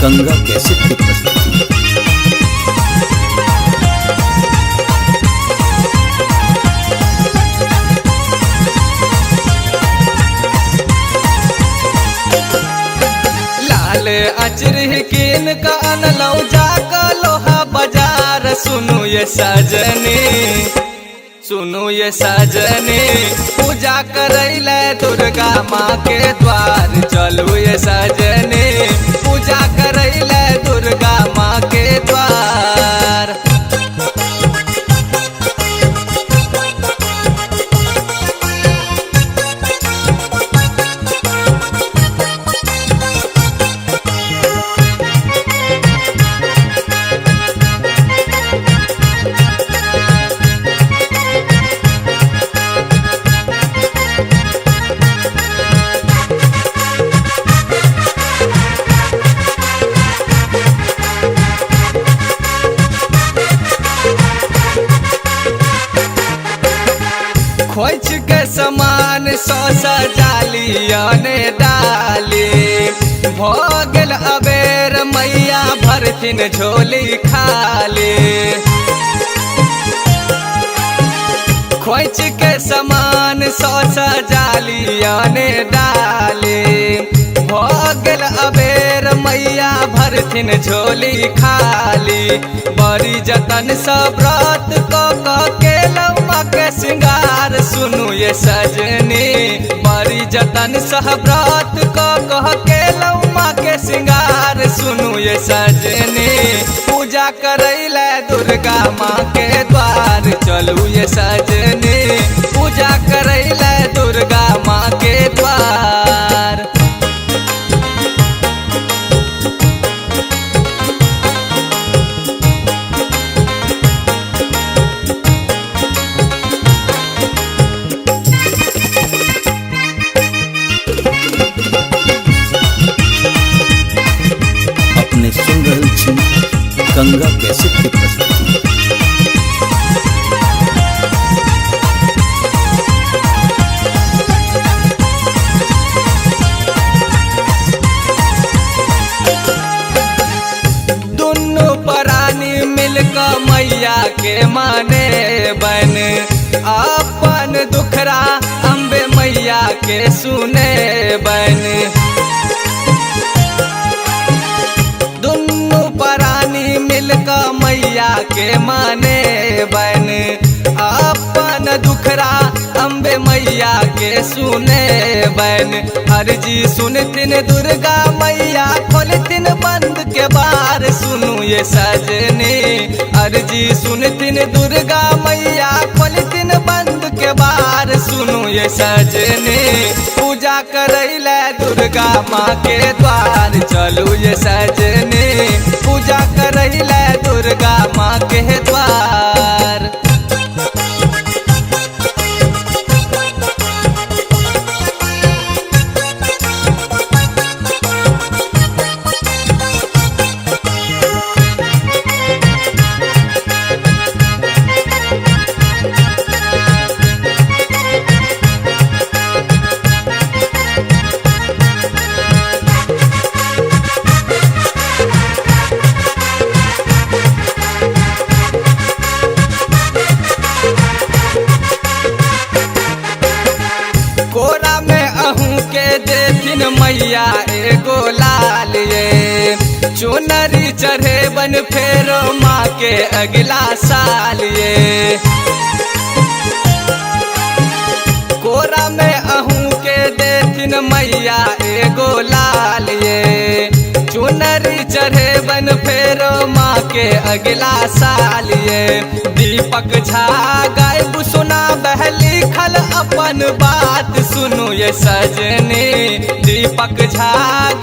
Ganga cassette की प्रस्तुति। लाल अचरह कीन का अनलौ जाका लोहा बाजार। सुनो ये सजनी, सुनो ये सजनी, पूजा करैले दुर्गा माँ के द्वार। चलू ये सजनी, पूजा करैले दुर्गा माँ के द्वार। खोज के समान सौ सजालियने डाली। भोगल अबेर मैया भरथिन झोली खाली। खोज के समान सौ सजालियने डाली। भोगल अबेर मैया भरथिन झोली खाली। बड़ी जतन सब व्रत के लम्मा के सिंगार। सुनु ये सजनी, बड़ी जतन सह व्रत कह के लम्मा के सिंगार। सुनु ये सजनी, पूजा करैले दुर्गा माँ के द्वार। चलू ये सजनी, पूजा करैले दुर्गा माँ के द्वार। अपने सुन रहे छी गंगा कैसेट की प्रस्तुति। दुन्नु प्राणी मिलकर मैया के माने बन। अपन दुखरा अम्बे मैया के सुने बन। दुन्नु प्राणी मिलकर मैया के माने बन। अपन दुखरा अम्बे मैया के सुने बन। अर्जी सुनतिन दुर्गा मैया खोलतिन बंद के बार। सुनु ये सजनी, अर्जी सुनतिन दुर्गा मैया खोलतिन बंद के बार। सुनु ये सजनी, पूजा करैले दुर्गा माँ के द्वार। चलू ये सजनी, पूजा करैले दुर्गा माँ के द्वार। कोरा में अहूँ के देथिन मैया एगो लाल ये। चुनरी चढ़े बन फेरो माँ के अगला साल ये। कोरा में अहूँ के देथिन मैया एगो लाल ये। चुनरी चढ़े बन फेरो माँ के अगला साल ये। दीपक झा गायब सुना बहली खल अपन बात। सुनु ये सजनी, दीपक झा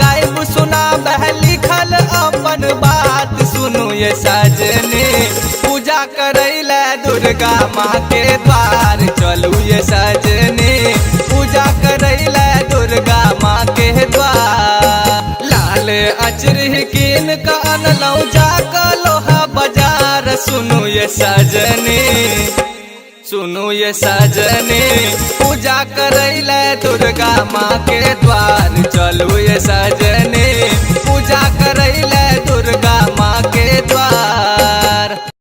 गायब सुना बहली खल अपन बात। सुनु ये सजनी, पूजा करैले दुर्गा माँ के द्वार। चलू ये सजनी, पूजा करैले दुर्गा माँ के द्वार। लाल अचरह कीन का अनलौ जाका लोहा बाजार। सुनु ये सजनी, सुनु ये सजनी, पूजा करैले दुर्गा माँ के द्वार। चलू